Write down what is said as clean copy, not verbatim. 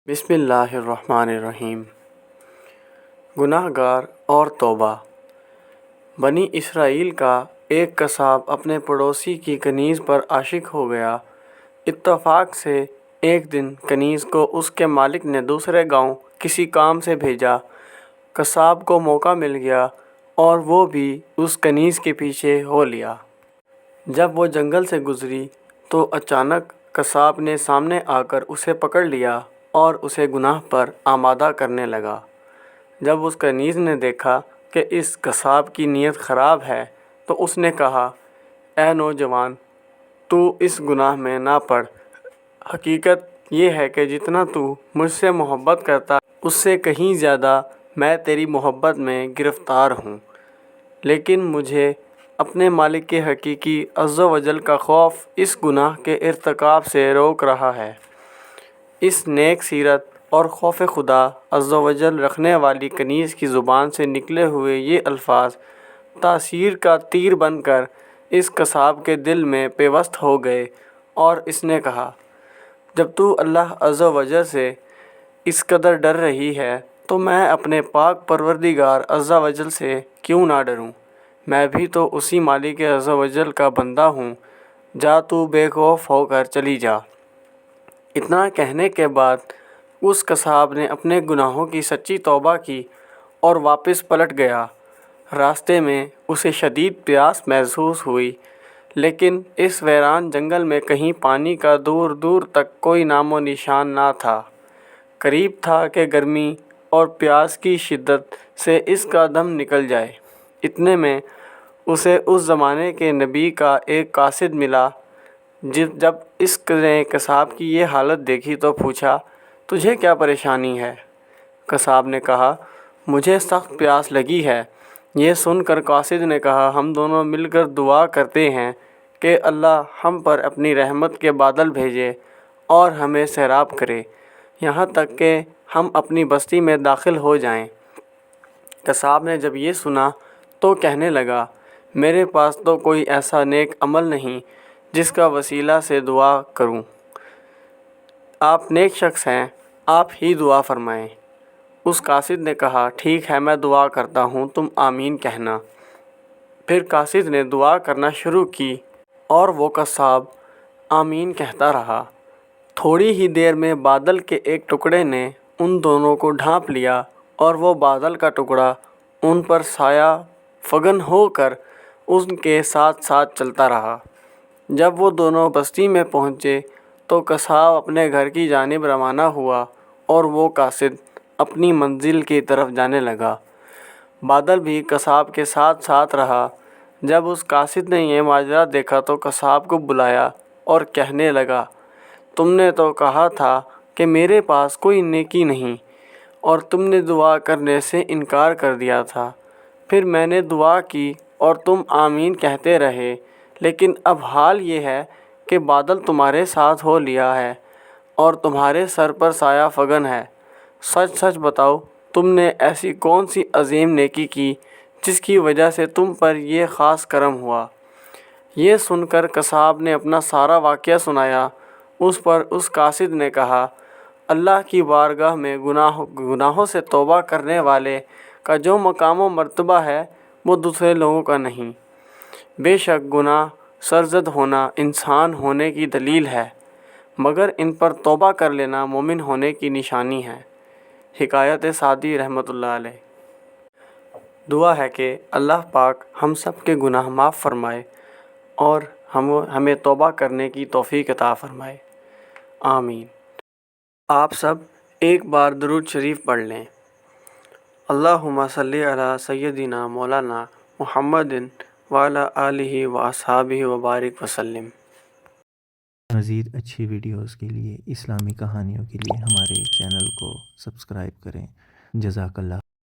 بسم اللہ الرحمن الرحیم۔ گناہ گار اور توبہ۔ بنی اسرائیل کا ایک قصاب اپنے پڑوسی کی کنیز پر عاشق ہو گیا۔ اتفاق سے ایک دن کنیز کو اس کے مالک نے دوسرے گاؤں کسی کام سے بھیجا۔ قصاب کو موقع مل گیا اور وہ بھی اس کنیز کے پیچھے ہو لیا۔ جب وہ جنگل سے گزری تو اچانک قصاب نے سامنے آ کر اسے پکڑ لیا اور اسے گناہ پر آمادہ کرنے لگا۔ جب اس کنیز نے دیکھا کہ اس قصاب کی نیت خراب ہے تو اس نے کہا، اے نوجوان، تو اس گناہ میں نہ پڑ۔ حقیقت یہ ہے کہ جتنا تو مجھ سے محبت کرتا ہے اس سے کہیں زیادہ میں تیری محبت میں گرفتار ہوں، لیکن مجھے اپنے مالک کے حقیقی عز و جل کا خوف اس گناہ کے ارتکاب سے روک رہا ہے۔ اس نیک سیرت اور خوف خدا عز و جل رکھنے والی کنیز کی زبان سے نکلے ہوئے یہ الفاظ تاثیر کا تیر بن کر اس قصاب کے دل میں پیوست ہو گئے اور اس نے کہا، جب تو اللہ عز و جل سے اس قدر ڈر رہی ہے تو میں اپنے پاک پروردگار عز و جل سے کیوں نہ ڈروں؟ میں بھی تو اسی مالک عز و جل کا بندہ ہوں۔ جا، تو بے خوف ہو کر چلی جا۔ اتنا کہنے کے بعد اس قصاب نے اپنے گناہوں کی سچی توبہ کی اور واپس پلٹ گیا۔ راستے میں اسے شدید پیاس محسوس ہوئی، لیکن اس ویران جنگل میں کہیں پانی کا دور دور تک کوئی نام و نشان نہ تھا۔ قریب تھا کہ گرمی اور پیاس کی شدت سے اس کا دم نکل جائے۔ اتنے میں اسے اس زمانے کے نبی کا ایک قاصد ملا۔ جب اس نے قصاب کی یہ حالت دیکھی تو پوچھا، تجھے کیا پریشانی ہے؟ قصاب نے کہا، مجھے سخت پیاس لگی ہے۔ یہ سن کر قاصد نے کہا، ہم دونوں مل کر دعا کرتے ہیں کہ اللہ ہم پر اپنی رحمت کے بادل بھیجے اور ہمیں سیراب کرے، یہاں تک کہ ہم اپنی بستی میں داخل ہو جائیں۔ قصاب نے جب یہ سنا تو کہنے لگا، میرے پاس تو کوئی ایسا نیک عمل نہیں جس کا وسیلہ سے دعا کروں۔ آپ نیک شخص ہیں، آپ ہی دعا فرمائیں۔ اس قاصد نے کہا، ٹھیک ہے، میں دعا کرتا ہوں، تم آمین کہنا۔ پھر قاصد نے دعا کرنا شروع کی اور وہ قصاب آمین کہتا رہا۔ تھوڑی ہی دیر میں بادل کے ایک ٹکڑے نے ان دونوں کو ڈھانپ لیا اور وہ بادل کا ٹکڑا ان پر سایہ فگن ہو کر ان کے ساتھ ساتھ چلتا رہا۔ جب وہ دونوں بستی میں پہنچے تو قصاب اپنے گھر کی جانب روانہ ہوا اور وہ قاصد اپنی منزل کی طرف جانے لگا۔ بادل بھی قصاب کے ساتھ ساتھ رہا۔ جب اس قاصد نے یہ ماجرا دیکھا تو قصاب کو بلایا اور کہنے لگا، تم نے تو کہا تھا کہ میرے پاس کوئی نیکی نہیں اور تم نے دعا کرنے سے انکار کر دیا تھا۔ پھر میں نے دعا کی اور تم آمین کہتے رہے، لیکن اب حال یہ ہے کہ بادل تمہارے ساتھ ہو لیا ہے اور تمہارے سر پر سایہ فگن ہے۔ سچ سچ بتاؤ، تم نے ایسی کون سی عظیم نیکی کی جس کی وجہ سے تم پر یہ خاص کرم ہوا؟ یہ سن کر قصاب نے اپنا سارا واقعہ سنایا۔ اس پر اس قاصد نے کہا، اللہ کی بارگاہ میں گناہوں سے توبہ کرنے والے کا جو مقام و مرتبہ ہے وہ دوسرے لوگوں کا نہیں۔ بے شک گناہ سرزد ہونا انسان ہونے کی دلیل ہے، مگر ان پر توبہ کر لینا مومن ہونے کی نشانی ہے۔ حکایت سعدی رحمۃ اللہ علیہ۔ دعا ہے کہ اللہ پاک ہم سب کے گناہ معاف فرمائے اور ہمیں توبہ کرنے کی توفیق عطا فرمائے، آمین۔ آپ سب ایک بار درود شریف پڑھ لیں۔ اللہم صلی علی سیدنا مولانا محمد وعلی آلہ واصحابہ وبارک وسلم۔ مزید اچھی ویڈیوز کے لیے، اسلامی کہانیوں کے لیے ہمارے چینل کو سبسکرائب کریں۔ جزاک اللہ۔